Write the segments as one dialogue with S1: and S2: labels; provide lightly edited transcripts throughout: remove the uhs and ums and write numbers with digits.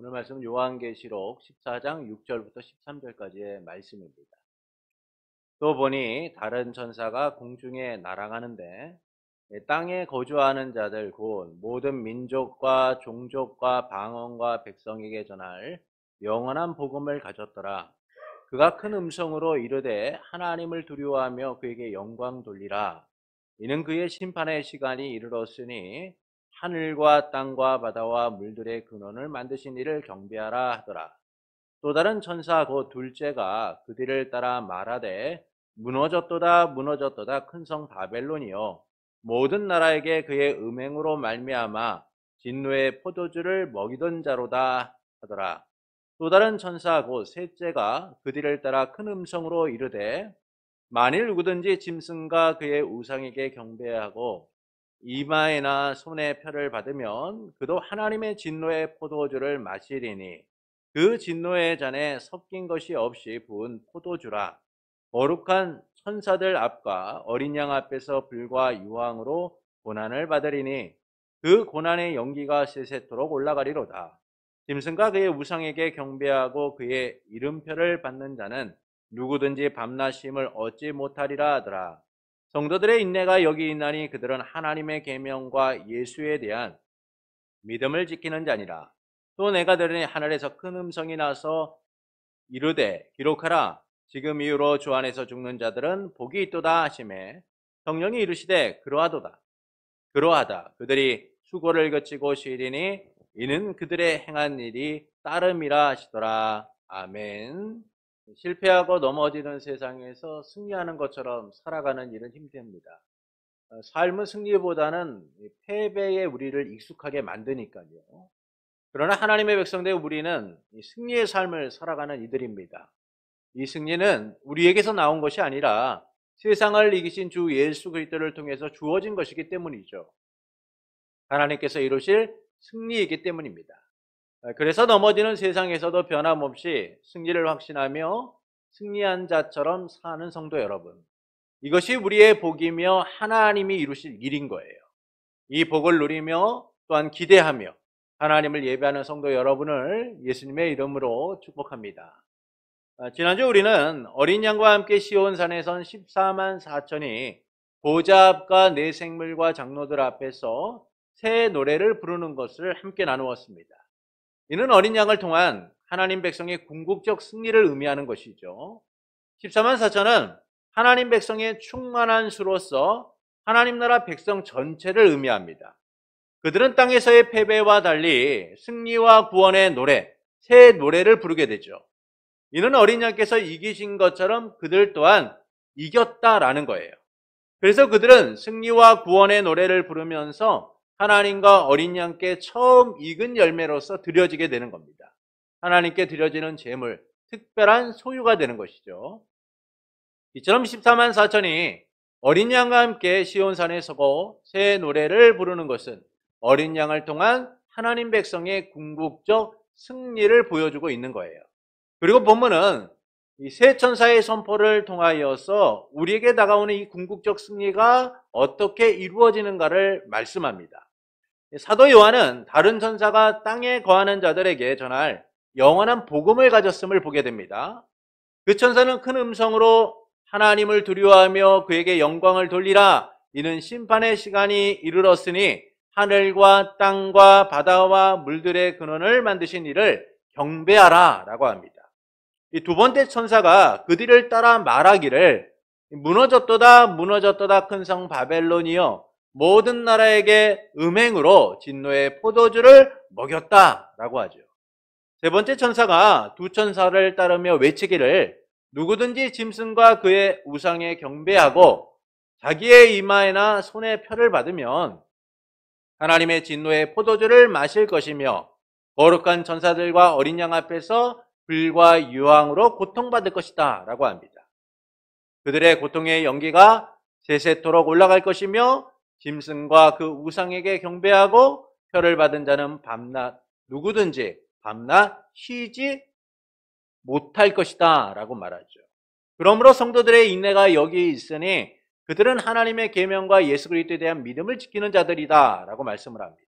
S1: 오늘 말씀 요한계시록 14장 6절부터 13절까지의 말씀입니다. 또 보니 다른 천사가 공중에 날아가는데 땅에 거주하는 자들 곧 모든 민족과 종족과 방언과 백성에게 전할 영원한 복음을 가졌더라. 그가 큰 음성으로 이르되 하나님을 두려워하며 그에게 영광 돌리라. 이는 그의 심판의 시간이 이르렀으니 하늘과 땅과 바다와 물들의 근원을 만드신 이를 경배하라 하더라. 또 다른 천사 곧 둘째가 그 뒤를 따라 말하되 무너졌도다 무너졌도다 큰 성 바벨론이여 모든 나라에게 그의 음행으로 말미암아 진노의 포도주를 먹이던 자로다 하더라. 또 다른 천사 곧 셋째가 그 뒤를 따라 큰 음성으로 이르되 만일 누구든지 짐승과 그의 우상에게 경배하고 이마에나 손에 표를 받으면 그도 하나님의 진노의 포도주를 마시리니 그 진노의 잔에 섞인 것이 없이 부은 포도주라. 거룩한 천사들 앞과 어린 양 앞에서 불과 유황으로 고난을 받으리니 그 고난의 연기가 세세토록 올라가리로다. 짐승과 그의 우상에게 경배하고 그의 이름표를 받는 자는 누구든지 밤낮 쉼을 얻지 못하리라 하더라. 성도들의 인내가 여기 있나니 그들은 하나님의 계명과 예수에 대한 믿음을 지키는 자니라. 또 내가 들으니 하늘에서 큰 음성이 나서 이르되 기록하라. 지금 이후로 주 안에서 죽는 자들은 복이 있도다 하시매 성령이 이르시되 그러하다. 그들이 수고를 거치고 쉬리니 이는 그들의 행한 일이 따름이라 하시더라. 아멘. 실패하고 넘어지는 세상에서 승리하는 것처럼 살아가는 일은 힘듭니다. 삶은 승리보다는 패배에 우리를 익숙하게 만드니까요. 그러나 하나님의 백성된 우리는 승리의 삶을 살아가는 이들입니다. 이 승리는 우리에게서 나온 것이 아니라 세상을 이기신 주 예수 그리스도를 통해서 주어진 것이기 때문이죠. 하나님께서 이루실 승리이기 때문입니다. 그래서 넘어지는 세상에서도 변함없이 승리를 확신하며 승리한 자처럼 사는 성도 여러분, 이것이 우리의 복이며 하나님이 이루실 일인 거예요. 이 복을 누리며 또한 기대하며 하나님을 예배하는 성도 여러분을 예수님의 이름으로 축복합니다. 지난주 우리는 어린 양과 함께 시온산에 선 14만 4천이 보좌 앞과 내 생물과 장로들 앞에서 새 노래를 부르는 것을 함께 나누었습니다. 이는 어린 양을 통한 하나님 백성의 궁극적 승리를 의미하는 것이죠. 14만 4천은 하나님 백성의 충만한 수로서 하나님 나라 백성 전체를 의미합니다. 그들은 땅에서의 패배와 달리 승리와 구원의 노래, 새 노래를 부르게 되죠. 이는 어린 양께서 이기신 것처럼 그들 또한 이겼다라는 거예요. 그래서 그들은 승리와 구원의 노래를 부르면서 하나님과 어린 양께 처음 익은 열매로서 드려지게 되는 겁니다. 하나님께 드려지는 제물, 특별한 소유가 되는 것이죠. 이처럼 14만 4천이 어린 양과 함께 시온산에 서고 새 노래를 부르는 것은 어린 양을 통한 하나님 백성의 궁극적 승리를 보여주고 있는 거예요. 그리고 본문은 이 세 천사의 선포를 통하여서 우리에게 다가오는 이 궁극적 승리가 어떻게 이루어지는가를 말씀합니다. 사도 요한은 다른 천사가 땅에 거하는 자들에게 전할 영원한 복음을 가졌음을 보게 됩니다. 그 천사는 큰 음성으로 하나님을 두려워하며 그에게 영광을 돌리라. 이는 심판의 시간이 이르렀으니 하늘과 땅과 바다와 물들의 근원을 만드신 이를 경배하라 라고 합니다. 이 두 번째 천사가 그 뒤를 따라 말하기를 무너졌도다 무너졌도다 큰 성 바벨론이여 모든 나라에게 음행으로 진노의 포도주를 먹였다라고 하죠. 세 번째 천사가 두 천사를 따르며 외치기를 누구든지 짐승과 그의 우상에 경배하고 자기의 이마에나 손에 표를 받으면 하나님의 진노의 포도주를 마실 것이며 거룩한 천사들과 어린 양 앞에서 불과 유황으로 고통받을 것이다 라고 합니다. 그들의 고통의 연기가 세세토록 올라갈 것이며 짐승과 그 우상에게 경배하고 표를 받은 자는 밤낮 누구든지 밤낮 쉬지 못할 것이다 라고 말하죠. 그러므로 성도들의 인내가 여기 있으니 그들은 하나님의 계명과 예수 그리스도에 대한 믿음을 지키는 자들이다 라고 말씀을 합니다.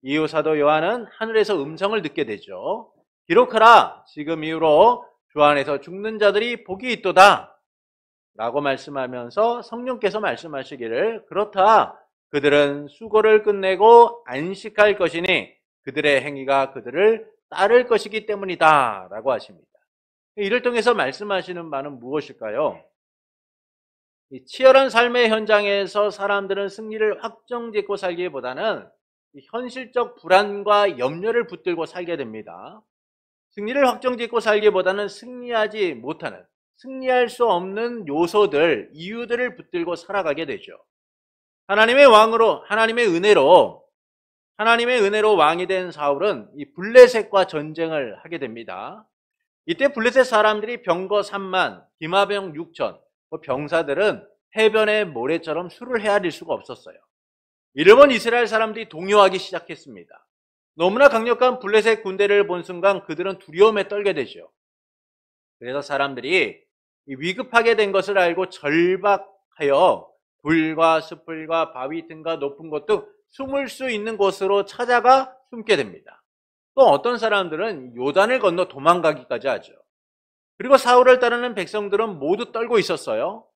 S1: 이후 사도 요한은 하늘에서 음성을 듣게 되죠. 기록하라, 지금 이후로 주 안에서 죽는 자들이 복이 있도다 라고 말씀하면서 성령께서 말씀하시기를, 그렇다, 그들은 수고를 끝내고 안식할 것이니 그들의 행위가 그들을 따를 것이기 때문이다 라고 하십니다. 이를 통해서 말씀하시는 바는 무엇일까요? 이 치열한 삶의 현장에서 사람들은 승리를 확정짓고 살기보다는 현실적 불안과 염려를 붙들고 살게 됩니다. 승리를 확정짓고 살기보다는 승리하지 못하는, 승리할 수 없는 요소들, 이유들을 붙들고 살아가게 되죠. 하나님의 왕으로, 하나님의 은혜로 왕이 된 사울은 이 블레셋과 전쟁을 하게 됩니다. 이때 블레셋 사람들이 병거 3만, 기마병 6천, 병사들은 해변의 모래처럼 수를 헤아릴 수가 없었어요. 이를 본 이스라엘 사람들이 동요하기 시작했습니다. 너무나 강력한 블레셋 군대를 본 순간 그들은 두려움에 떨게 되죠. 그래서 사람들이 위급하게 된 것을 알고 절박하여 불과 숯불과 바위 틈과 높은 곳 등 숨을 수 있는 곳으로 찾아가 숨게 됩니다. 또 어떤 사람들은 요단을 건너 도망가기까지 하죠. 그리고 사울을 따르는 백성들은 모두 떨고 있었어요.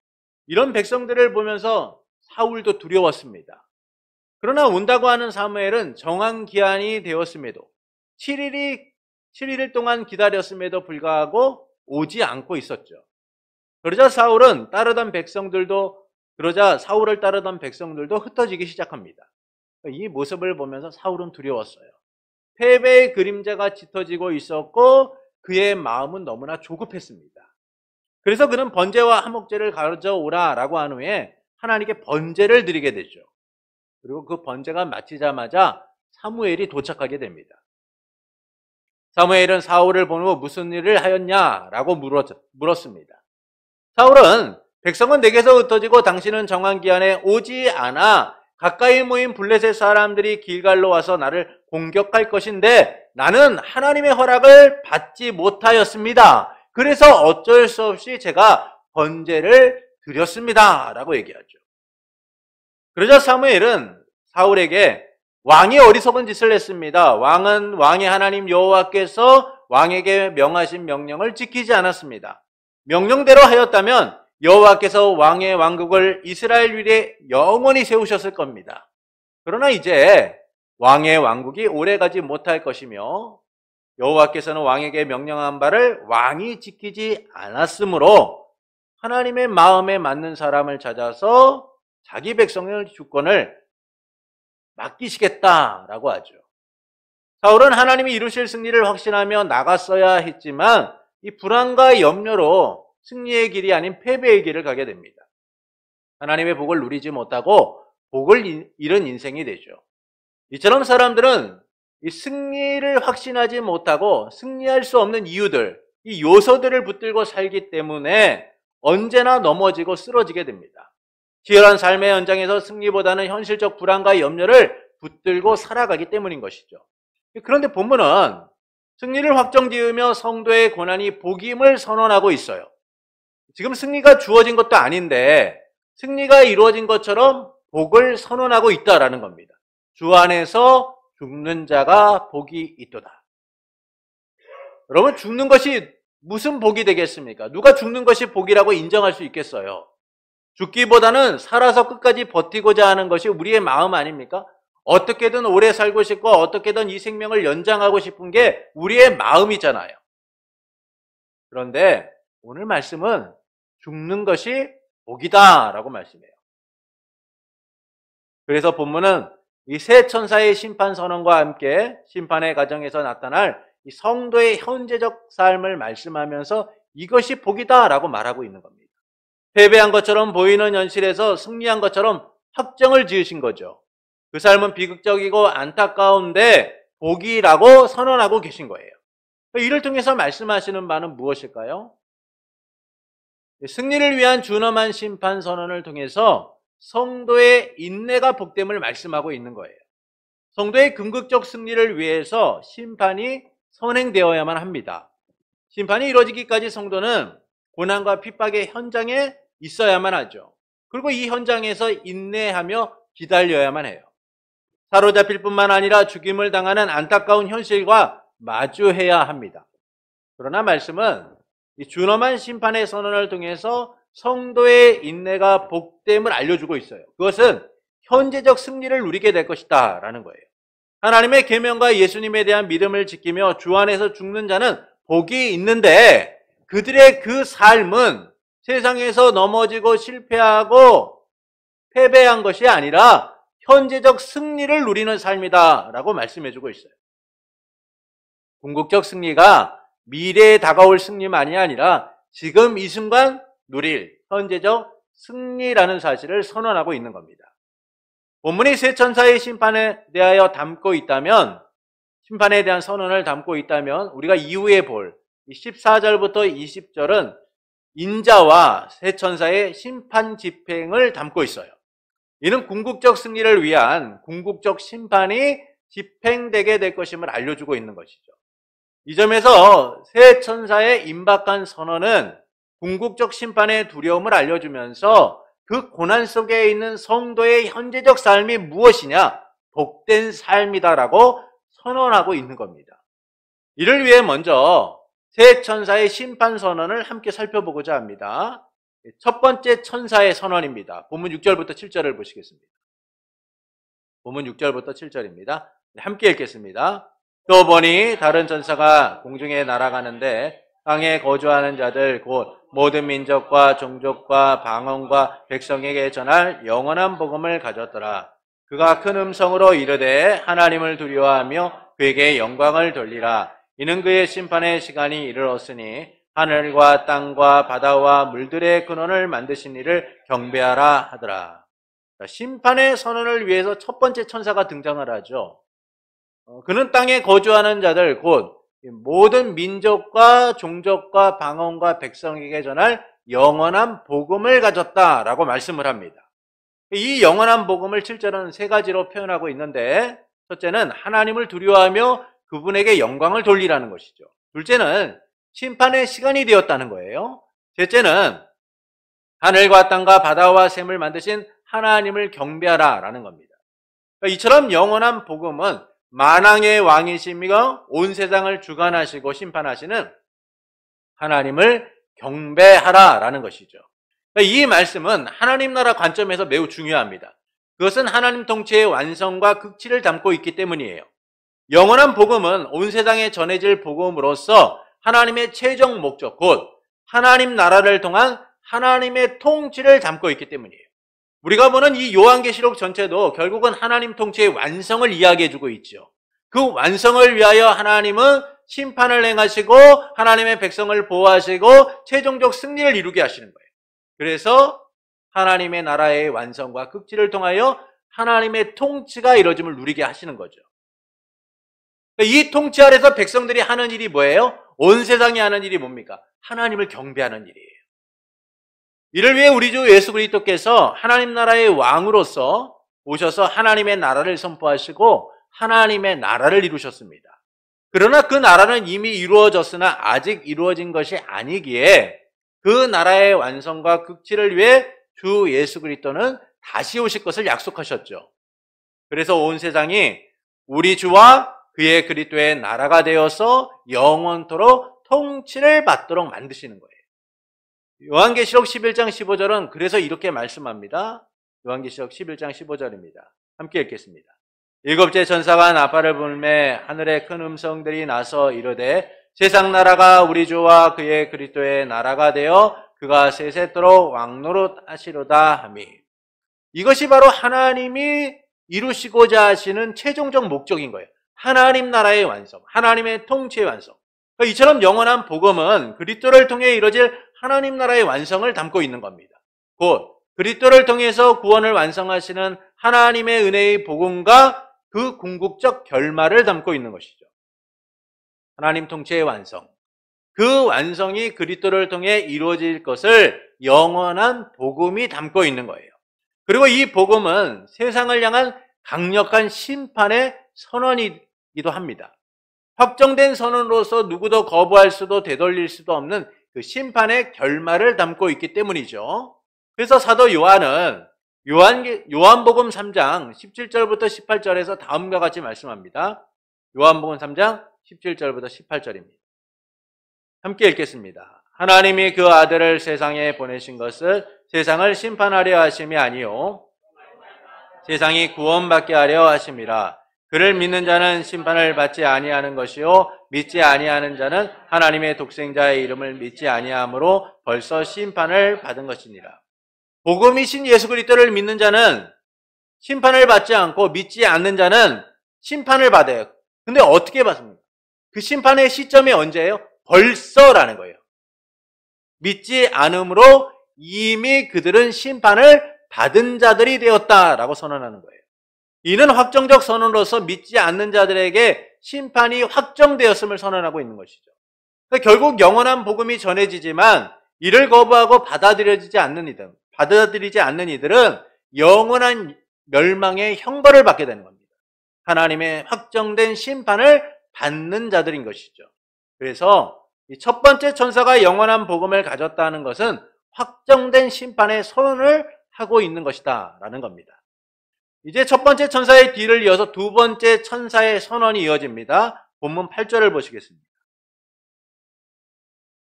S1: 이런 백성들을 보면서 사울도 두려웠습니다. 그러나 온다고 하는 사무엘은 정한 기한이 되었음에도 7일 동안 기다렸음에도 불구하고 오지 않고 있었죠. 그러자 사울을 따르던 백성들도 흩어지기 시작합니다. 이 모습을 보면서 사울은 두려웠어요. 패배의 그림자가 짙어지고 있었고 그의 마음은 너무나 조급했습니다. 그래서 그는 번제와 화목제를 가져오라 라고 한 후에 하나님께 번제를 드리게 되죠. 그리고 그 번제가 마치자마자 사무엘이 도착하게 됩니다. 사무엘은 사울을 본 후 무슨 일을 하였냐라고 물었습니다. 사울은 백성은 내게서 흩어지고 당신은 정한 기한에 오지 않아 가까이 모인 블레셋 사람들이 길갈로 와서 나를 공격할 것인데 나는 하나님의 허락을 받지 못하였습니다. 그래서 어쩔 수 없이 제가 번제를 드렸습니다 라고 얘기하죠. 그러자 사무엘은 사울에게 왕이 어리석은 짓을 했습니다. 왕은 왕의 하나님 여호와께서 왕에게 명하신 명령을 지키지 않았습니다. 명령대로 하였다면 여호와께서 왕의 왕국을 이스라엘 위에 영원히 세우셨을 겁니다. 그러나 이제 왕의 왕국이 오래가지 못할 것이며 여호와께서는 왕에게 명령한 바를 왕이 지키지 않았으므로 하나님의 마음에 맞는 사람을 찾아서 자기 백성의 주권을 맡기시겠다라고 하죠. 사울은 하나님이 이루실 승리를 확신하며 나갔어야 했지만 이 불안과 염려로 승리의 길이 아닌 패배의 길을 가게 됩니다. 하나님의 복을 누리지 못하고 복을 잃은 인생이 되죠. 이처럼 사람들은 이 승리를 확신하지 못하고 승리할 수 없는 이유들, 이 요소들을 붙들고 살기 때문에 언제나 넘어지고 쓰러지게 됩니다. 치열한 삶의 현장에서 승리보다는 현실적 불안과 염려를 붙들고 살아가기 때문인 것이죠. 그런데 본문은 승리를 확정지으며 성도의 고난이 복임을 선언하고 있어요. 지금 승리가 주어진 것도 아닌데 승리가 이루어진 것처럼 복을 선언하고 있다라는 겁니다. 주 안에서 죽는 자가 복이 있도다. 여러분, 죽는 것이 무슨 복이 되겠습니까? 누가 죽는 것이 복이라고 인정할 수 있겠어요? 죽기보다는 살아서 끝까지 버티고자 하는 것이 우리의 마음 아닙니까? 어떻게든 오래 살고 싶고 어떻게든 이 생명을 연장하고 싶은 게 우리의 마음이잖아요. 그런데 오늘 말씀은 죽는 것이 복이다라고 말씀해요. 그래서 본문은 이 세 천사의 심판 선언과 함께 심판의 과정에서 나타날 이 성도의 현재적 삶을 말씀하면서 이것이 복이다라고 말하고 있는 겁니다. 패배한 것처럼 보이는 현실에서 승리한 것처럼 확정을 지으신 거죠. 그 삶은 비극적이고 안타까운데 복이라고 선언하고 계신 거예요. 이를 통해서 말씀하시는 바는 무엇일까요? 승리를 위한 준엄한 심판 선언을 통해서 성도의 인내가 복됨을 말씀하고 있는 거예요. 성도의 궁극적 승리를 위해서 심판이 선행되어야만 합니다. 심판이 이루어지기까지 성도는 고난과 핍박의 현장에 있어야만 하죠. 그리고 이 현장에서 인내하며 기다려야만 해요. 사로잡힐 뿐만 아니라 죽임을 당하는 안타까운 현실과 마주해야 합니다. 그러나 말씀은 이 준엄한 심판의 선언을 통해서 성도의 인내가 복됨을 알려주고 있어요. 그것은 현재적 승리를 누리게 될 것이다 라는 거예요. 하나님의 계명과 예수님에 대한 믿음을 지키며 주 안에서 죽는 자는 복이 있는데, 그들의 그 삶은 세상에서 넘어지고 실패하고 패배한 것이 아니라 현재적 승리를 누리는 삶이다 라고 말씀해주고 있어요. 궁극적 승리가 미래에 다가올 승리만이 아니라 지금 이 순간 누릴 현재적 승리라는 사실을 선언하고 있는 겁니다. 본문이 세 천사의 심판에 대하여 담고 있다면, 심판에 대한 선언을 담고 있다면, 우리가 이후에 볼 14절부터 20절은 인자와 세 천사의 심판 집행을 담고 있어요. 이는 궁극적 승리를 위한 궁극적 심판이 집행되게 될 것임을 알려주고 있는 것이죠. 이 점에서 세 천사의 임박한 선언은 궁극적 심판의 두려움을 알려주면서 그 고난 속에 있는 성도의 현재적 삶이 무엇이냐? 복된 삶이다라고 선언하고 있는 겁니다. 이를 위해 먼저 세 천사의 심판 선언을 함께 살펴보고자 합니다. 첫 번째 천사의 선언입니다. 본문 6절부터 7절을 보시겠습니다. 본문 6절부터 7절입니다. 함께 읽겠습니다. 또 보니 다른 천사가 공중에 날아가는데 땅에 거주하는 자들 곧 모든 민족과 종족과 방언과 백성에게 전할 영원한 복음을 가졌더라. 그가 큰 음성으로 이르되 하나님을 두려워하며 그에게 영광을 돌리라. 이는 그의 심판의 시간이 이르렀으니 하늘과 땅과 바다와 물들의 근원을 만드신 이를 경배하라 하더라. 심판의 선언을 위해서 첫 번째 천사가 등장을 하죠. 그는 땅에 거주하는 자들 곧 모든 민족과 종족과 방언과 백성에게 전할 영원한 복음을 가졌다라고 말씀을 합니다. 이 영원한 복음을 7절은 세 가지로 표현하고 있는데, 첫째는 하나님을 두려워하며 그분에게 영광을 돌리라는 것이죠. 둘째는 심판의 시간이 되었다는 거예요. 셋째는 하늘과 땅과 바다와 샘을 만드신 하나님을 경배하라라는 겁니다. 이처럼 영원한 복음은 만왕의 왕이시며 온 세상을 주관하시고 심판하시는 하나님을 경배하라라는 것이죠. 이 말씀은 하나님 나라 관점에서 매우 중요합니다. 그것은 하나님 통치의 완성과 극치를 담고 있기 때문이에요. 영원한 복음은 온 세상에 전해질 복음으로서 하나님의 최종 목적, 곧 하나님 나라를 통한 하나님의 통치를 담고 있기 때문이에요. 우리가 보는 이 요한계시록 전체도 결국은 하나님 통치의 완성을 이야기해주고 있죠. 그 완성을 위하여 하나님은 심판을 행하시고 하나님의 백성을 보호하시고 최종적 승리를 이루게 하시는 거예요. 그래서 하나님의 나라의 완성과 극치를 통하여 하나님의 통치가 이루어짐을 누리게 하시는 거죠. 이 통치 아래서 백성들이 하는 일이 뭐예요? 온 세상이 하는 일이 뭡니까? 하나님을 경배하는 일이에요. 이를 위해 우리 주 예수 그리스도께서 하나님 나라의 왕으로서 오셔서 하나님의 나라를 선포하시고 하나님의 나라를 이루셨습니다. 그러나 그 나라는 이미 이루어졌으나 아직 이루어진 것이 아니기에 그 나라의 완성과 극치를 위해 주 예수 그리스도는 다시 오실 것을 약속하셨죠. 그래서 온 세상이 우리 주와 그의 그리스도의 나라가 되어서 영원토록 통치를 받도록 만드시는 거예요. 요한계시록 11장 15절은 그래서 이렇게 말씀합니다. 요한계시록 11장 15절입니다. 함께 읽겠습니다. 일곱째 천사가 나팔을 불매 하늘에 큰 음성들이 나서 이르되 세상 나라가 우리 주와 그의 그리스도의 나라가 되어 그가 세세토록 왕노릇 하시로다 하미. 이것이 바로 하나님이 이루시고자 하시는 최종적 목적인 거예요. 하나님 나라의 완성, 하나님의 통치의 완성. 이처럼 영원한 복음은 그리스도를 통해 이루어질 하나님 나라의 완성을 담고 있는 겁니다. 곧 그리스도를 통해서 구원을 완성하시는 하나님의 은혜의 복음과 그 궁극적 결말을 담고 있는 것이죠. 하나님 통치의 완성. 그 완성이 그리스도를 통해 이루어질 것을 영원한 복음이 담고 있는 거예요. 그리고 이 복음은 세상을 향한 강력한 심판의 선언이기도 합니다. 확정된 선언으로서 누구도 거부할 수도 되돌릴 수도 없는 그 심판의 결말을 담고 있기 때문이죠. 그래서 사도 요한은 요한복음 3장 17절부터 18절에서 다음과 같이 말씀합니다. 요한복음 3장 17절부터 18절입니다. 함께 읽겠습니다. 하나님이 그 아들을 세상에 보내신 것은 세상을 심판하려 하심이 아니요 세상이 구원받게 하려 하심이라. 그를 믿는 자는 심판을 받지 아니하는 것이요 믿지 아니하는 자는 하나님의 독생자의 이름을 믿지 아니하므로 벌써 심판을 받은 것이니라. 복음이신 예수 그리스도를 믿는 자는 심판을 받지 않고 믿지 않는 자는 심판을 받아요. 근데 어떻게 받습니까? 그 심판의 시점이 언제예요? 벌써라는 거예요. 믿지 않으므로 이미 그들은 심판을 받은 자들이 되었다라고 선언하는 거예요. 이는 확정적 선언으로서 믿지 않는 자들에게 심판이 확정되었음을 선언하고 있는 것이죠. 그러니까 결국 영원한 복음이 전해지지만 이를 거부하고 받아들이지 않는 이들은 영원한 멸망의 형벌을 받게 되는 겁니다. 하나님의 확정된 심판을 받는 자들인 것이죠. 그래서 이 첫 번째 천사가 영원한 복음을 가졌다는 것은 확정된 심판의 선언을 하고 있는 것이다 라는 겁니다. 이제 첫 번째 천사의 뒤를 이어서 두 번째 천사의 선언이 이어집니다. 본문 8절을 보시겠습니다.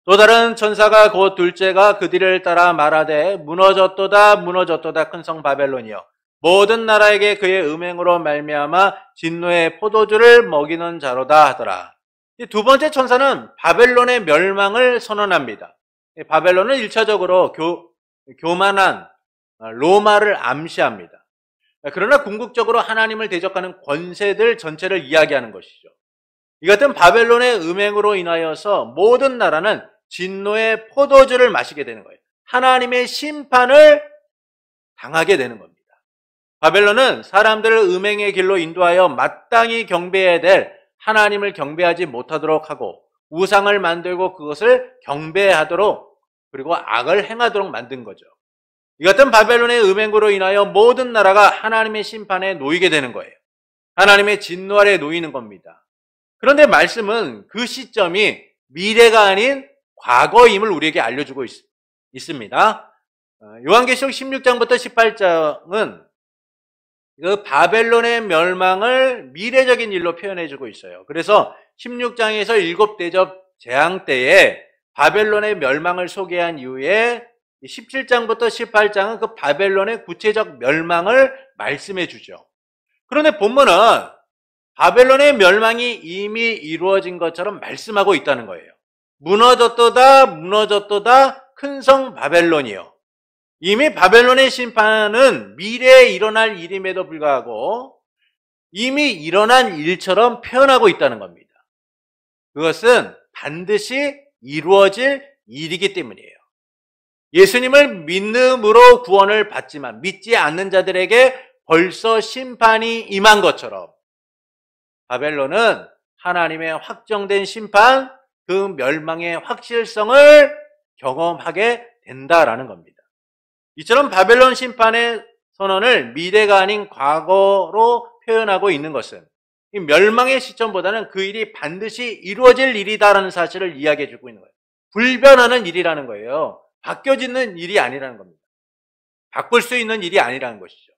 S1: 또 다른 천사가 곧 둘째가 그 뒤를 따라 말하되 무너졌도다 무너졌도다 큰 성 바벨론이여 모든 나라에게 그의 음행으로 말미암아 진노의 포도주를 먹이는 자로다 하더라. 이 두 번째 천사는 바벨론의 멸망을 선언합니다. 바벨론은 1차적으로 교만한 로마를 암시합니다. 그러나 궁극적으로 하나님을 대적하는 권세들 전체를 이야기하는 것이죠. 이 같은 바벨론의 음행으로 인하여서 모든 나라는 진노의 포도주를 마시게 되는 거예요. 하나님의 심판을 당하게 되는 겁니다. 바벨론은 사람들을 음행의 길로 인도하여 마땅히 경배해야 될 하나님을 경배하지 못하도록 하고 우상을 만들고 그것을 경배하도록 그리고 악을 행하도록 만든 거죠. 이 같은 바벨론의 음행으로 인하여 모든 나라가 하나님의 심판에 놓이게 되는 거예요. 하나님의 진노 아래 놓이는 겁니다. 그런데 말씀은 그 시점이 미래가 아닌 과거임을 우리에게 알려주고 있습니다. 요한계시록 16장부터 18장은 그 바벨론의 멸망을 미래적인 일로 표현해주고 있어요. 그래서 16장에서 7대접 재앙 때에 바벨론의 멸망을 소개한 이후에 17장부터 18장은 그 바벨론의 구체적 멸망을 말씀해 주죠. 그런데 본문은 바벨론의 멸망이 이미 이루어진 것처럼 말씀하고 있다는 거예요. 무너졌도다 무너졌도다 큰 성 바벨론이요. 이미 바벨론의 심판은 미래에 일어날 일임에도 불구하고 이미 일어난 일처럼 표현하고 있다는 겁니다. 그것은 반드시 이루어질 일이기 때문이에요. 예수님을 믿음으로 구원을 받지만 믿지 않는 자들에게 벌써 심판이 임한 것처럼 바벨론은 하나님의 확정된 심판, 그 멸망의 확실성을 경험하게 된다라는 겁니다. 이처럼 바벨론 심판의 선언을 미래가 아닌 과거로 표현하고 있는 것은 이 멸망의 시점보다는 그 일이 반드시 이루어질 일이다라는 사실을 이야기해 주고 있는 거예요. 불변하는 일이라는 거예요. 바뀌어지는 일이 아니라는 겁니다. 바꿀 수 있는 일이 아니라는 것이죠.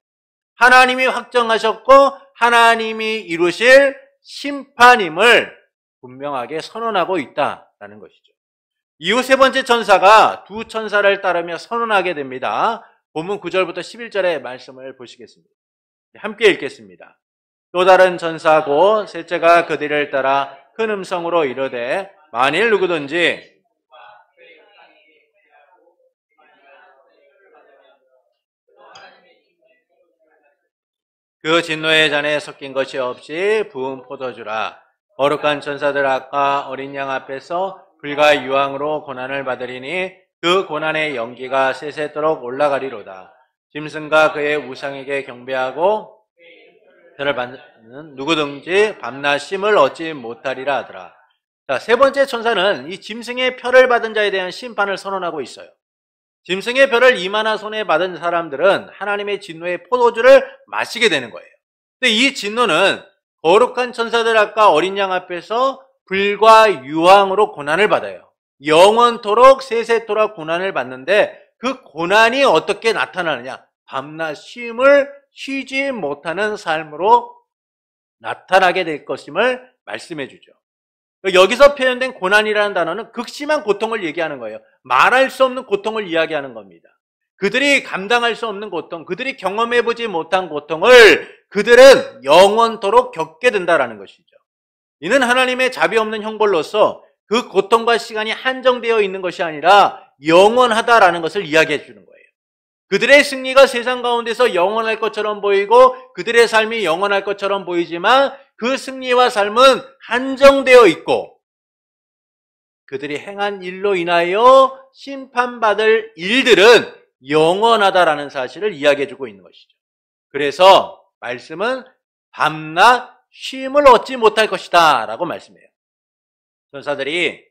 S1: 하나님이 확정하셨고 하나님이 이루실 심판임을 분명하게 선언하고 있다라는 것이죠. 이후 세 번째 천사가 두 천사를 따르며 선언하게 됩니다. 본문 9절부터 11절의 말씀을 보시겠습니다. 함께 읽겠습니다. 또 다른 천사고 셋째가 그 뒤를 따라 큰 음성으로 이르되 만일 누구든지 그 진노의 잔에 섞인 것이 없이 부은 포도주라. 거룩한 천사들 앞과 어린 양 앞에서 불과 유황으로 고난을 받으리니 그 고난의 연기가 세세토록 올라가리로다. 짐승과 그의 우상에게 경배하고 그를 받는 누구든지 밤낮 쉼을 얻지 못하리라 하더라. 자, 세 번째 천사는 이 짐승의 표를 받은 자에 대한 심판을 선언하고 있어요. 짐승의 표를 이마나 손에 받은 사람들은 하나님의 진노의 포도주를 마시게 되는 거예요. 근데 이 진노는 거룩한 천사들 앞과 어린 양 앞에서 불과 유황으로 고난을 받아요. 영원토록 세세토록 고난을 받는데 그 고난이 어떻게 나타나느냐? 밤낮 쉼을 쉬지 못하는 삶으로 나타나게 될 것임을 말씀해 주죠. 여기서 표현된 고난이라는 단어는 극심한 고통을 얘기하는 거예요. 말할 수 없는 고통을 이야기하는 겁니다. 그들이 감당할 수 없는 고통, 그들이 경험해보지 못한 고통을 그들은 영원토록 겪게 된다는 것이죠. 이는 하나님의 자비 없는 형벌로서 그 고통과 시간이 한정되어 있는 것이 아니라 영원하다라는 것을 이야기해 주는 거예요. 그들의 승리가 세상 가운데서 영원할 것처럼 보이고 그들의 삶이 영원할 것처럼 보이지만 그 승리와 삶은 한정되어 있고 그들이 행한 일로 인하여 심판받을 일들은 영원하다라는 사실을 이야기해 주고 있는 것이죠. 그래서 말씀은 밤낮 쉼을 얻지 못할 것이다 라고 말씀해요. 전사들이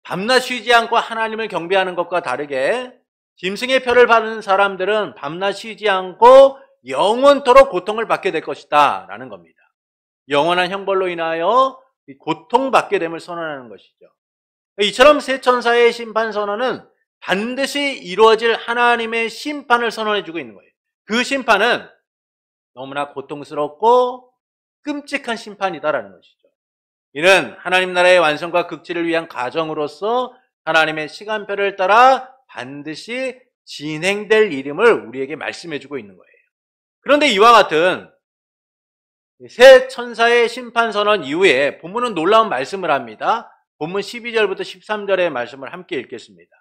S1: 밤낮 쉬지 않고 하나님을 경배하는 것과 다르게 짐승의 표를 받는 사람들은 밤낮 쉬지 않고 영원토록 고통을 받게 될 것이다 라는 겁니다. 영원한 형벌로 인하여 고통받게 됨을 선언하는 것이죠. 이처럼 세 천사의 심판 선언은 반드시 이루어질 하나님의 심판을 선언해주고 있는 거예요. 그 심판은 너무나 고통스럽고 끔찍한 심판이다라는 것이죠. 이는 하나님 나라의 완성과 극치를 위한 과정으로서 하나님의 시간표를 따라 반드시 진행될 일임을 우리에게 말씀해주고 있는 거예요. 그런데 이와 같은 세 천사의 심판 선언 이후에 본문은 놀라운 말씀을 합니다. 본문 12절부터 13절의 말씀을 함께 읽겠습니다.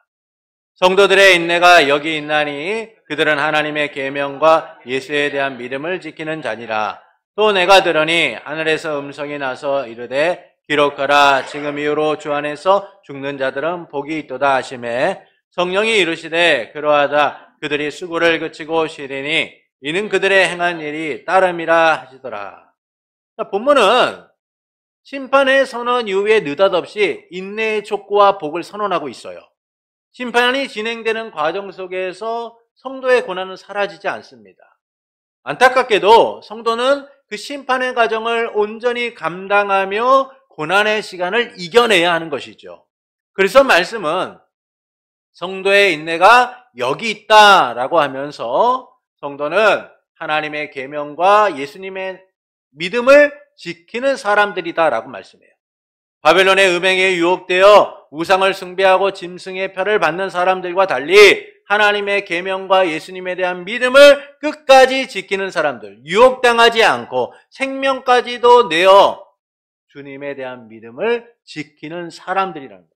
S1: 성도들의 인내가 여기 있나니 그들은 하나님의 계명과 예수에 대한 믿음을 지키는 자니라. 또 내가 들으니 하늘에서 음성이 나서 이르되 기록하라. 지금 이후로 주 안에서 죽는 자들은 복이 있도다 하시매 성령이 이르시되 그러하다. 그들이 수고를 그치고 쉬리니 이는 그들의 행한 일이 따름이라 하시더라. 본문은 심판의 선언 이후에 느닷없이 인내의 촉구와 복을 선언하고 있어요. 심판이 진행되는 과정 속에서 성도의 고난은 사라지지 않습니다. 안타깝게도 성도는 그 심판의 과정을 온전히 감당하며 고난의 시간을 이겨내야 하는 것이죠. 그래서 말씀은 성도의 인내가 여기 있다라고 하면서 성도는 하나님의 계명과 예수님의 믿음을 지키는 사람들이다라고 말씀해요. 바벨론의 음행에 유혹되어 우상을 숭배하고 짐승의 표를 받는 사람들과 달리 하나님의 계명과 예수님에 대한 믿음을 끝까지 지키는 사람들, 유혹당하지 않고 생명까지도 내어 주님에 대한 믿음을 지키는 사람들이라는 것이죠.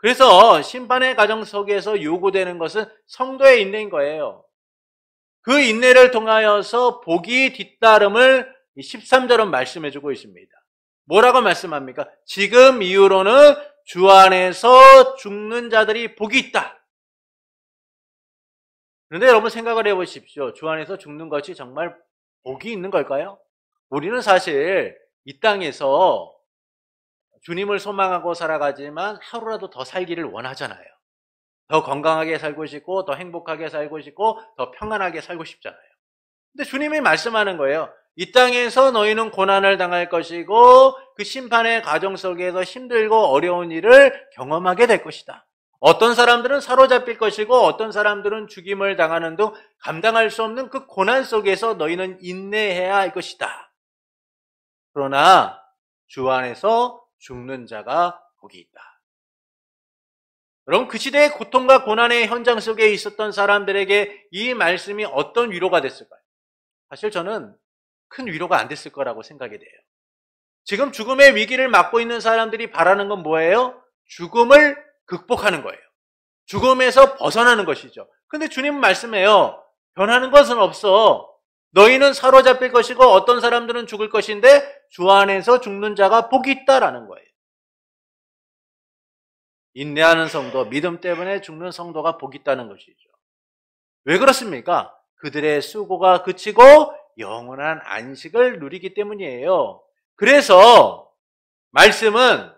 S1: 그래서 심판의 과정 속에서 요구되는 것은 성도의 인내인 거예요. 그 인내를 통하여서 복이 뒤따름을 13절은 말씀해주고 있습니다. 뭐라고 말씀합니까? 지금 이후로는 주 안에서 죽는 자들이 복이 있다. 그런데 여러분 생각을 해보십시오. 주 안에서 죽는 것이 정말 복이 있는 걸까요? 우리는 사실 이 땅에서 주님을 소망하고 살아가지만 하루라도 더 살기를 원하잖아요. 더 건강하게 살고 싶고 더 행복하게 살고 싶고 더 평안하게 살고 싶잖아요. 근데 주님이 말씀하는 거예요. 이 땅에서 너희는 고난을 당할 것이고 그 심판의 과정 속에서 힘들고 어려운 일을 경험하게 될 것이다. 어떤 사람들은 사로잡힐 것이고 어떤 사람들은 죽임을 당하는 등 감당할 수 없는 그 고난 속에서 너희는 인내해야 할 것이다. 그러나 주 안에서 죽는 자가 복이 있다. 여러분 그 시대의 고통과 고난의 현장 속에 있었던 사람들에게 이 말씀이 어떤 위로가 됐을까요? 사실 저는 큰 위로가 안 됐을 거라고 생각이 돼요. 지금 죽음의 위기를 맞고 있는 사람들이 바라는 건 뭐예요? 죽음을 극복하는 거예요. 죽음에서 벗어나는 것이죠. 근데 주님은 말씀해요. 변하는 것은 없어. 너희는 사로잡힐 것이고 어떤 사람들은 죽을 것인데 주 안에서 죽는 자가 복이 있다라는 거예요. 인내하는 성도, 믿음 때문에 죽는 성도가 복이 있다는 것이죠. 왜 그렇습니까? 그들의 수고가 그치고 영원한 안식을 누리기 때문이에요. 그래서 말씀은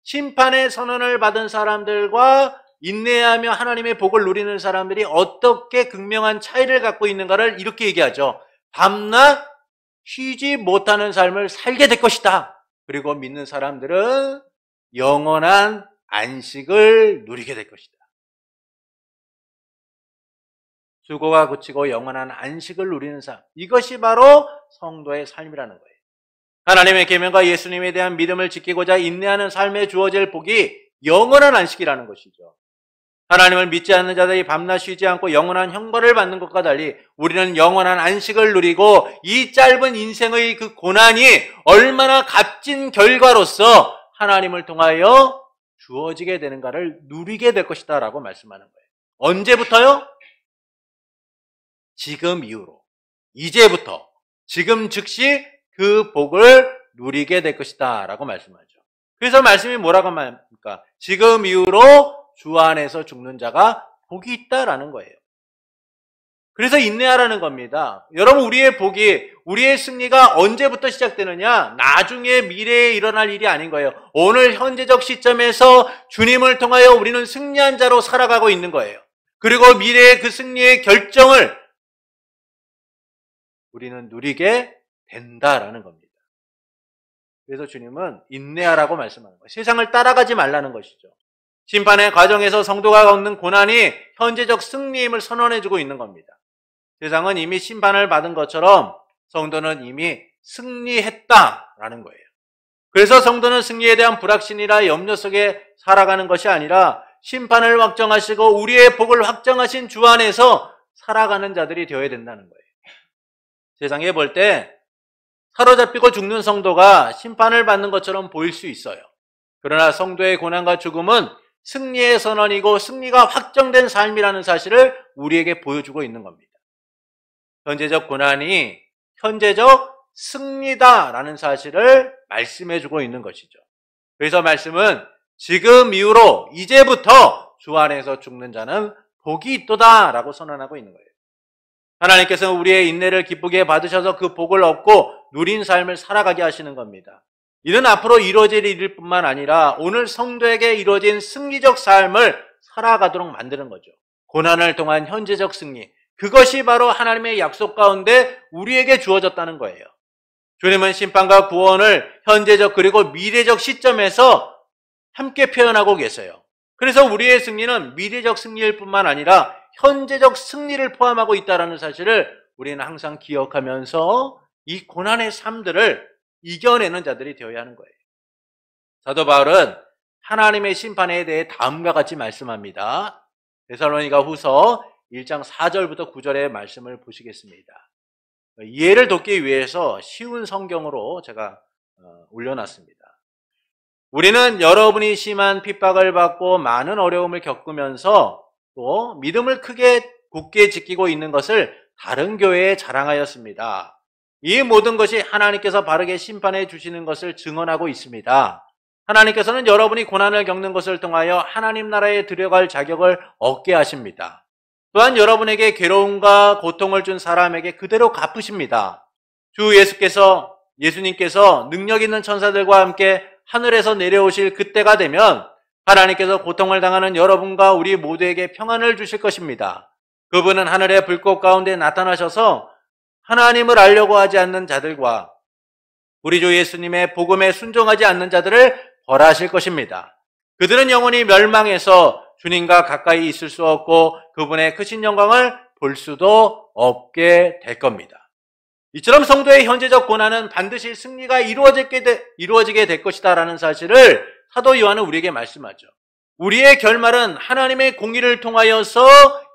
S1: 심판의 선언을 받은 사람들과 인내하며 하나님의 복을 누리는 사람들이 어떻게 극명한 차이를 갖고 있는가를 이렇게 얘기하죠. 밤낮 쉬지 못하는 삶을 살게 될 것이다. 그리고 믿는 사람들은 영원한 안식을 누리게 될 것이다. 수고가 그치고 영원한 안식을 누리는 삶. 이것이 바로 성도의 삶이라는 거예요. 하나님의 계명과 예수님에 대한 믿음을 지키고자 인내하는 삶에 주어질 복이 영원한 안식이라는 것이죠. 하나님을 믿지 않는 자들이 밤낮 쉬지 않고 영원한 형벌을 받는 것과 달리 우리는 영원한 안식을 누리고 이 짧은 인생의 그 고난이 얼마나 값진 결과로서 하나님을 통하여 주어지게 되는가를 누리게 될 것이다 라고 말씀하는 거예요. 언제부터요? 지금 이후로, 이제부터, 지금 즉시 그 복을 누리게 될 것이다 라고 말씀하죠. 그래서 말씀이 뭐라고 말합니까? 지금 이후로 주 안에서 죽는 자가 복이 있다라는 거예요. 그래서 인내하라는 겁니다. 여러분, 우리의 복이, 우리의 승리가 언제부터 시작되느냐? 나중에 미래에 일어날 일이 아닌 거예요. 오늘 현재적 시점에서 주님을 통하여 우리는 승리한 자로 살아가고 있는 거예요. 그리고 미래의 그 승리의 결정을 우리는 누리게 된다라는 겁니다. 그래서 주님은 인내하라고 말씀하는 거예요. 세상을 따라가지 말라는 것이죠. 심판의 과정에서 성도가 얻는 고난이 현재적 승리임을 선언해주고 있는 겁니다. 세상은 이미 심판을 받은 것처럼 성도는 이미 승리했다라는 거예요. 그래서 성도는 승리에 대한 불확신이나 염려 속에 살아가는 것이 아니라 심판을 확정하시고 우리의 복을 확정하신 주 안에서 살아가는 자들이 되어야 된다는 거예요. 세상에 볼 때 사로잡히고 죽는 성도가 심판을 받는 것처럼 보일 수 있어요. 그러나 성도의 고난과 죽음은 승리의 선언이고 승리가 확정된 삶이라는 사실을 우리에게 보여주고 있는 겁니다. 현재적 고난이 현재적 승리다라는 사실을 말씀해주고 있는 것이죠. 그래서 말씀은 지금 이후로 이제부터 주 안에서 죽는 자는 복이 있도다라고 선언하고 있는 거예요. 하나님께서 우리의 인내를 기쁘게 받으셔서 그 복을 얻고 누린 삶을 살아가게 하시는 겁니다. 이는 앞으로 이루어질 일일 뿐만 아니라 오늘 성도에게 이루어진 승리적 삶을 살아가도록 만드는 거죠. 고난을 통한 현재적 승리, 그것이 바로 하나님의 약속 가운데 우리에게 주어졌다는 거예요. 주님은 심판과 구원을 현재적 그리고 미래적 시점에서 함께 표현하고 계세요. 그래서 우리의 승리는 미래적 승리일 뿐만 아니라 현재적 승리를 포함하고 있다는 사실을 우리는 항상 기억하면서 이 고난의 삶들을 이겨내는 자들이 되어야 하는 거예요. 사도 바울은 하나님의 심판에 대해 다음과 같이 말씀합니다. 데살로니가 후서 1장 4절부터 9절의 말씀을 보시겠습니다. 이해를 돕기 위해서 쉬운 성경으로 제가 올려놨습니다. 우리는 여러분이 심한 핍박을 받고 많은 어려움을 겪으면서 또 믿음을 크게 굳게 지키고 있는 것을 다른 교회에 자랑하였습니다. 이 모든 것이 하나님께서 바르게 심판해 주시는 것을 증언하고 있습니다. 하나님께서는 여러분이 고난을 겪는 것을 통하여 하나님 나라에 들어갈 자격을 얻게 하십니다. 또한 여러분에게 괴로움과 고통을 준 사람에게 그대로 갚으십니다. 주 예수님께서 능력 있는 천사들과 함께 하늘에서 내려오실 그때가 되면 하나님께서 고통을 당하는 여러분과 우리 모두에게 평안을 주실 것입니다. 그분은 하늘의 불꽃 가운데 나타나셔서 하나님을 알려고 하지 않는 자들과 우리 주 예수님의 복음에 순종하지 않는 자들을 벌하실 것입니다. 그들은 영원히 멸망해서 주님과 가까이 있을 수 없고 그분의 크신 영광을 볼 수도 없게 될 겁니다. 이처럼 성도의 현재적 고난은 반드시 승리가 이루어지게 될 것이다 라는 사실을 사도 요한은 우리에게 말씀하죠. 우리의 결말은 하나님의 공의를 통하여서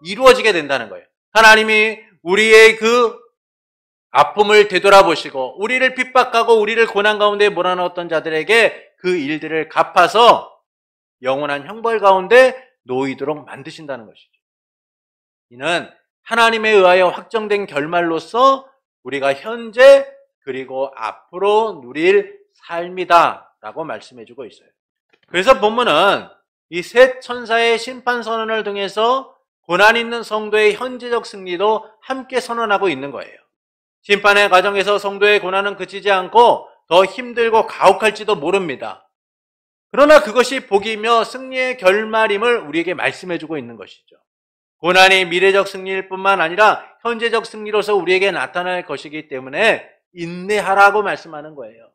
S1: 이루어지게 된다는 거예요. 하나님이 우리의 그 아픔을 되돌아보시고 우리를 핍박하고 우리를 고난 가운데 몰아넣었던 자들에게 그 일들을 갚아서 영원한 형벌 가운데 놓이도록 만드신다는 것이죠. 이는 하나님에 의하여 확정된 결말로서 우리가 현재 그리고 앞으로 누릴 삶이다 라고 말씀해주고 있어요. 그래서 본문은 이 셋 천사의 심판 선언을 통해서 고난 있는 성도의 현재적 승리도 함께 선언하고 있는 거예요. 심판의 과정에서 성도의 고난은 그치지 않고 더 힘들고 가혹할지도 모릅니다. 그러나 그것이 복이며 승리의 결말임을 우리에게 말씀해주고 있는 것이죠. 고난이 미래적 승리일 뿐만 아니라 현재적 승리로서 우리에게 나타날 것이기 때문에 인내하라고 말씀하는 거예요.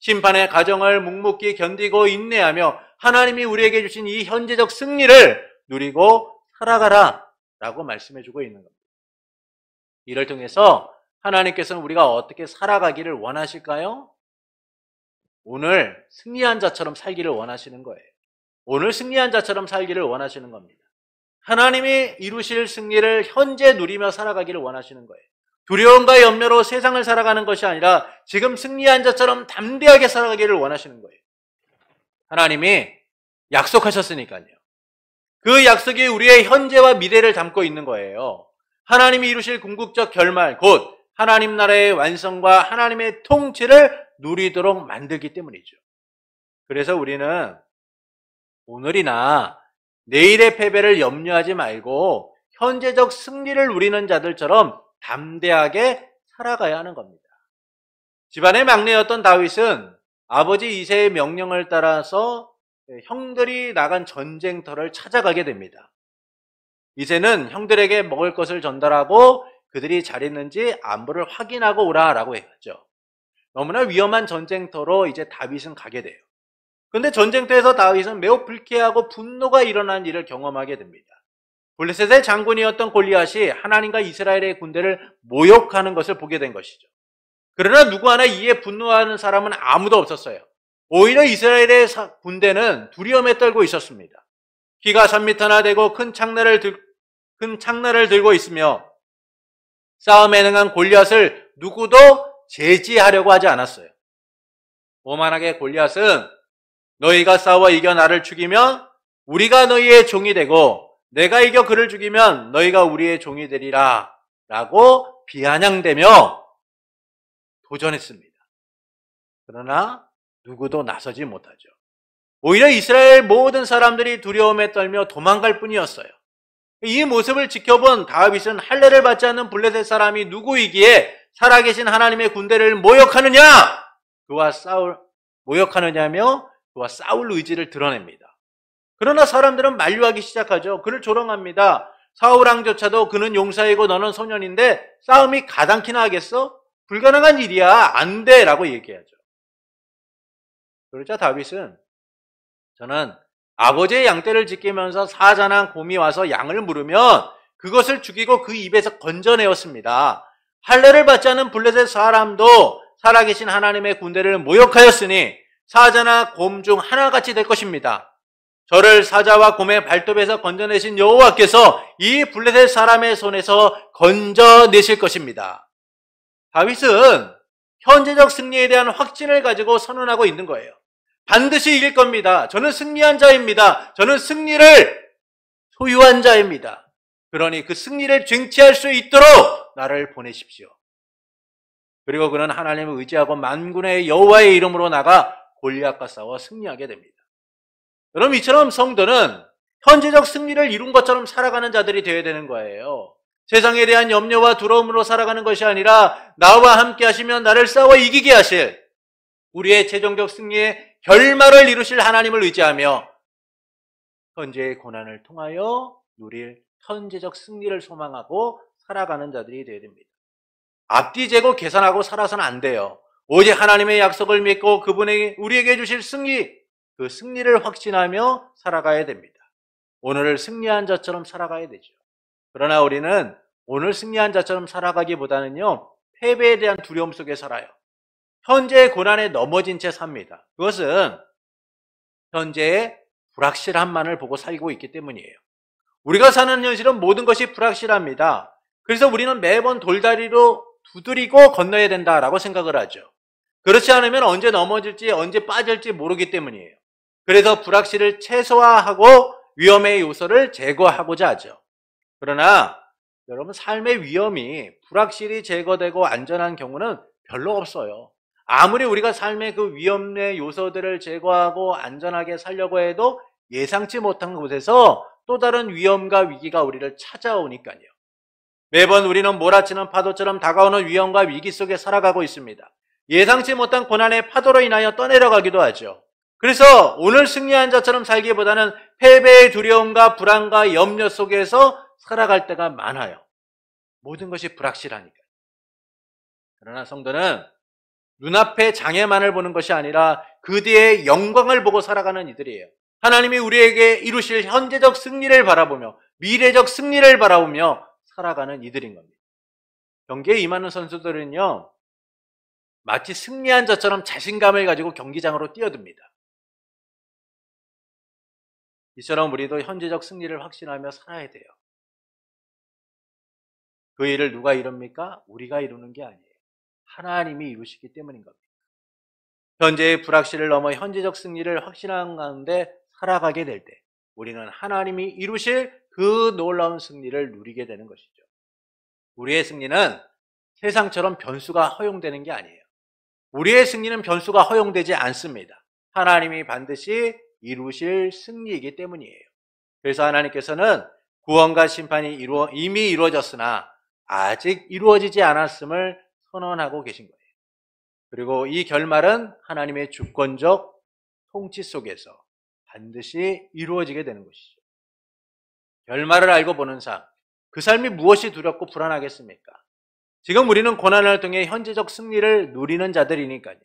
S1: 심판의 과정을 묵묵히 견디고 인내하며 하나님이 우리에게 주신 이 현재적 승리를 누리고 살아가라 라고 말씀해주고 있는 겁니다. 이를 통해서 하나님께서는 우리가 어떻게 살아가기를 원하실까요? 오늘 승리한 자처럼 살기를 원하시는 거예요. 오늘 승리한 자처럼 살기를 원하시는 겁니다. 하나님이 이루실 승리를 현재 누리며 살아가기를 원하시는 거예요. 두려움과 염려로 세상을 살아가는 것이 아니라 지금 승리한 자처럼 담대하게 살아가기를 원하시는 거예요. 하나님이 약속하셨으니까요. 그 약속이 우리의 현재와 미래를 담고 있는 거예요. 하나님이 이루실 궁극적 결말, 곧 하나님 나라의 완성과 하나님의 통치를 누리도록 만들기 때문이죠. 그래서 우리는 오늘이나 내일의 패배를 염려하지 말고 현재적 승리를 누리는 자들처럼 담대하게 살아가야 하는 겁니다. 집안의 막내였던 다윗은 아버지 이새의 명령을 따라서 형들이 나간 전쟁터를 찾아가게 됩니다. 이새는 형들에게 먹을 것을 전달하고 그들이 잘 있는지 안부를 확인하고 오라라고 했죠. 너무나 위험한 전쟁터로 이제 다윗은 가게 돼요. 그런데 전쟁터에서 다윗은 매우 불쾌하고 분노가 일어난 일을 경험하게 됩니다. 블레셋의 장군이었던 골리앗이 하나님과 이스라엘의 군대를 모욕하는 것을 보게 된 것이죠. 그러나 누구 하나 이에 분노하는 사람은 아무도 없었어요. 오히려 이스라엘의 군대는 두려움에 떨고 있었습니다. 키가 3m나 되고 큰 창날을 들고 있으며 싸움에 능한 골리앗을 누구도 제지하려고 하지 않았어요. 오만하게 골리앗은 너희가 싸워 이겨 나를 죽이면 우리가 너희의 종이 되고 내가 이겨 그를 죽이면 너희가 우리의 종이 되리라 라고 비아냥대며 도전했습니다. 그러나 누구도 나서지 못하죠. 오히려 이스라엘 모든 사람들이 두려움에 떨며 도망갈 뿐이었어요. 이 모습을 지켜본 다윗은 할례를 받지 않는 블레셋 사람이 누구이기에 살아계신 하나님의 군대를 모욕하느냐며 그와 싸울 의지를 드러냅니다. 그러나 사람들은 만류하기 시작하죠. 그를 조롱합니다. 사울 왕조차도 그는 용사이고 너는 소년인데 싸움이 가당키나 하겠어? 불가능한 일이야. 안 돼. 라고 얘기하죠. 그러자 다윗은 저는 아버지의 양떼를 지키면서 사자나 곰이 와서 양을 물으면 그것을 죽이고 그 입에서 건져내었습니다. 할례를 받지 않은 블레셋 사람도 살아계신 하나님의 군대를 모욕하였으니 사자나 곰 중 하나같이 될 것입니다. 저를 사자와 곰의 발톱에서 건져내신 여호와께서 이 블레셋 사람의 손에서 건져내실 것입니다. 다윗은 현재적 승리에 대한 확신을 가지고 선언하고 있는 거예요. 반드시 이길 겁니다. 저는 승리한 자입니다. 저는 승리를 소유한 자입니다. 그러니 그 승리를 쟁취할 수 있도록 나를 보내십시오. 그리고 그는 하나님을 의지하고 만군의 여호와의 이름으로 나가 골리앗과 싸워 승리하게 됩니다. 여러분, 이처럼 성도는 현재적 승리를 이룬 것처럼 살아가는 자들이 되어야 되는 거예요. 세상에 대한 염려와 두려움으로 살아가는 것이 아니라 나와 함께 하시면 나를 싸워 이기게 하실 우리의 최종적 승리의 결말을 이루실 하나님을 의지하며 현재의 고난을 통하여 누릴 현재적 승리를 소망하고 살아가는 자들이 되어야 됩니다. 앞뒤 재고 계산하고 살아서는 안 돼요. 오직 하나님의 약속을 믿고 그분이 우리에게 주실 승리, 그 승리를 확신하며 살아가야 됩니다. 오늘을 승리한 자처럼 살아가야 되죠. 그러나 우리는 오늘 승리한 자처럼 살아가기보다는요, 패배에 대한 두려움 속에 살아요. 현재의 고난에 넘어진 채 삽니다. 그것은 현재의 불확실함만을 보고 살고 있기 때문이에요. 우리가 사는 현실은 모든 것이 불확실합니다. 그래서 우리는 매번 돌다리로 두드리고 건너야 된다라고 생각을 하죠. 그렇지 않으면 언제 넘어질지 언제 빠질지 모르기 때문이에요. 그래서 불확실을 최소화하고 위험의 요소를 제거하고자 하죠. 그러나 여러분, 삶의 위험이 불확실히 제거되고 안전한 경우는 별로 없어요. 아무리 우리가 삶의 그 위험의 요소들을 제거하고 안전하게 살려고 해도 예상치 못한 곳에서 또 다른 위험과 위기가 우리를 찾아오니까요. 매번 우리는 몰아치는 파도처럼 다가오는 위험과 위기 속에 살아가고 있습니다. 예상치 못한 고난의 파도로 인하여 떠내려가기도 하죠. 그래서 오늘 승리한 자처럼 살기보다는 패배의 두려움과 불안과 염려 속에서 살아갈 때가 많아요. 모든 것이 불확실하니까. 그러나 성도는 눈앞의 장애만을 보는 것이 아니라 그 뒤의 영광을 보고 살아가는 이들이에요. 하나님이 우리에게 이루실 현재적 승리를 바라보며 미래적 승리를 바라보며 살아가는 이들인 겁니다. 경기에 임하는 선수들은요, 마치 승리한 자처럼 자신감을 가지고 경기장으로 뛰어듭니다. 이처럼 우리도 현재적 승리를 확신하며 살아야 돼요. 그 일을 누가 이룹니까? 우리가 이루는 게 아니에요. 하나님이 이루시기 때문인 겁니다. 현재의 불확실을 넘어 현재적 승리를 확신한 가운데 살아가게 될 때 우리는 하나님이 이루실 그 놀라운 승리를 누리게 되는 것이죠. 우리의 승리는 세상처럼 변수가 허용되는 게 아니에요. 우리의 승리는 변수가 허용되지 않습니다. 하나님이 반드시 이루실 승리이기 때문이에요. 그래서 하나님께서는 구원과 심판이 이미 이루어졌으나 아직 이루어지지 않았음을 선언하고 계신 거예요. 그리고 이 결말은 하나님의 주권적 통치 속에서 반드시 이루어지게 되는 것이죠. 결말을 알고 보는 삶, 그 삶이 무엇이 두렵고 불안하겠습니까? 지금 우리는 고난을 통해 현재적 승리를 누리는 자들이니까요.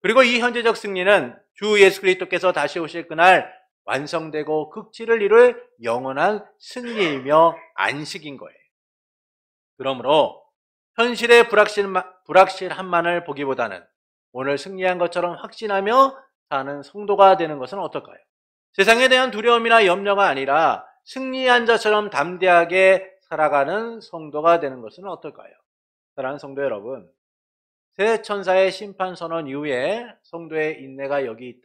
S1: 그리고 이 현재적 승리는 주 예수 그리스도께서 다시 오실 그날 완성되고 극치를 이룰 영원한 승리이며 안식인 거예요. 그러므로 현실의 불확실함만을 보기보다는 오늘 승리한 것처럼 확신하며 사는 성도가 되는 것은 어떨까요? 세상에 대한 두려움이나 염려가 아니라 승리한 자처럼 담대하게 살아가는 성도가 되는 것은 어떨까요? 사랑하는 성도 여러분, 새 천사의 심판 선언 이후에 성도의 인내가 여기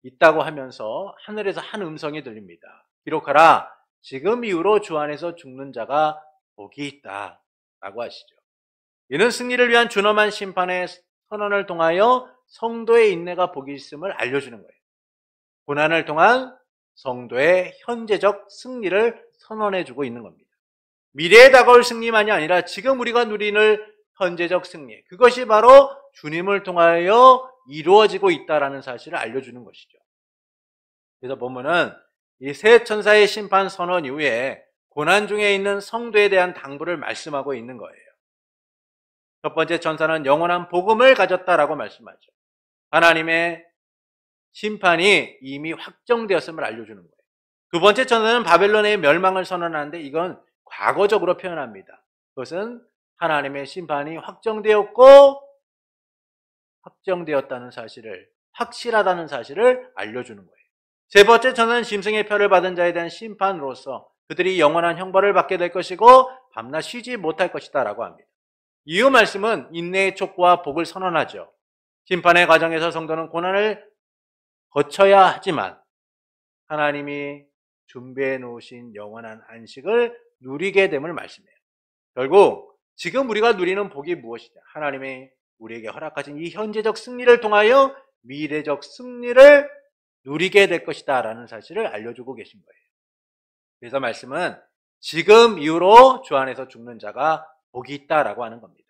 S1: 있다고 하면서 하늘에서 한 음성이 들립니다. 기록하라, 지금 이후로 주 안에서 죽는 자가 복이 있다 라고 하시죠. 이는 승리를 위한 준엄한 심판의 선언을 통하여 성도의 인내가 복이 있음을 알려주는 거예요. 고난을 통한 성도의 현재적 승리를 선언해주고 있는 겁니다. 미래에 다가올 승리만이 아니라 지금 우리가 누리는 현재적 승리, 그것이 바로 주님을 통하여 이루어지고 있다는 사실을 알려주는 것이죠. 그래서 본문은 이 새 천사의 심판 선언 이후에 고난 중에 있는 성도에 대한 당부를 말씀하고 있는 거예요. 첫 번째 천사는 영원한 복음을 가졌다라고 말씀하죠. 하나님의 심판이 이미 확정되었음을 알려주는 거예요. 두 번째 천사는 바벨론의 멸망을 선언하는데 이건 과거적으로 표현합니다. 그것은 하나님의 심판이 확정되었다는 사실을, 확실하다는 사실을 알려주는 거예요. 세 번째 천사는 짐승의 표를 받은 자에 대한 심판으로서 그들이 영원한 형벌을 받게 될 것이고 밤낮 쉬지 못할 것이다 라고 합니다. 이후 말씀은 인내의 촉구와 복을 선언하죠. 심판의 과정에서 성도는 고난을 거쳐야 하지만 하나님이 준비해 놓으신 영원한 안식을 누리게 됨을 말씀해요. 결국 지금 우리가 누리는 복이 무엇이냐? 하나님이 우리에게 허락하신 이 현재적 승리를 통하여 미래적 승리를 누리게 될 것이다 라는 사실을 알려주고 계신 거예요. 그래서 말씀은 지금 이후로 주 안에서 죽는 자가 복이 있다라고 하는 겁니다.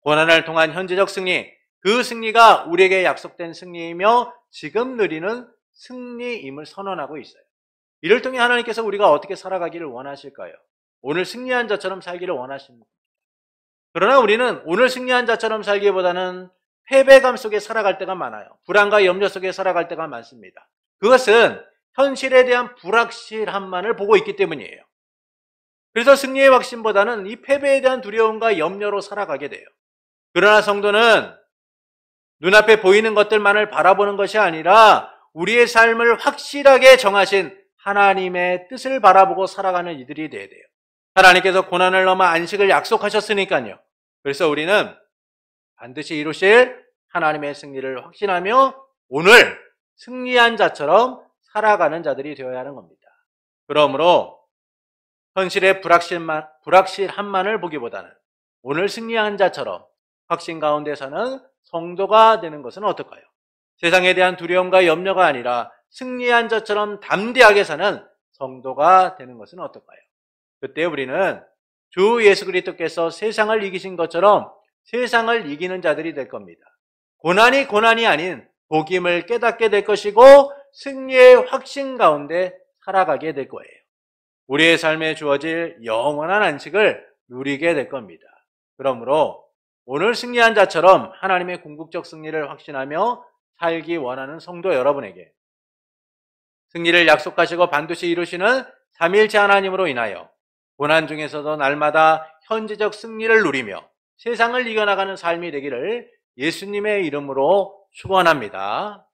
S1: 고난을 통한 현재적 승리, 그 승리가 우리에게 약속된 승리이며 지금 누리는 승리임을 선언하고 있어요. 이를 통해 하나님께서 우리가 어떻게 살아가기를 원하실까요? 오늘 승리한 자처럼 살기를 원하십니다. 그러나 우리는 오늘 승리한 자처럼 살기보다는 패배감 속에 살아갈 때가 많아요. 불안과 염려 속에 살아갈 때가 많습니다. 그것은 현실에 대한 불확실함만을 보고 있기 때문이에요. 그래서 승리의 확신보다는 이 패배에 대한 두려움과 염려로 살아가게 돼요. 그러나 성도는 눈앞에 보이는 것들만을 바라보는 것이 아니라 우리의 삶을 확실하게 정하신 하나님의 뜻을 바라보고 살아가는 이들이 되어야 돼요. 하나님께서 고난을 넘어 안식을 약속하셨으니까요. 그래서 우리는 반드시 이루실 하나님의 승리를 확신하며 오늘 승리한 자처럼 살아가는 자들이 되어야 하는 겁니다. 그러므로 현실의 불확실함만을 보기보다는 오늘 승리한 자처럼 확신 가운데 사는 성도가 되는 것은 어떨까요? 세상에 대한 두려움과 염려가 아니라 승리한 자처럼 담대하게 사는 성도가 되는 것은 어떨까요? 그때 우리는 주 예수 그리스도께서 세상을 이기신 것처럼 세상을 이기는 자들이 될 겁니다. 고난이 아닌 복임을 깨닫게 될 것이고 승리의 확신 가운데 살아가게 될 거예요. 우리의 삶에 주어질 영원한 안식을 누리게 될 겁니다. 그러므로 오늘 승리한 자처럼 하나님의 궁극적 승리를 확신하며 살기 원하는 성도 여러분에게 승리를 약속하시고 반드시 이루시는 삼위일체 하나님으로 인하여 고난 중에서도 날마다 현재적 승리를 누리며 세상을 이겨나가는 삶이 되기를 예수님의 이름으로 축원합니다.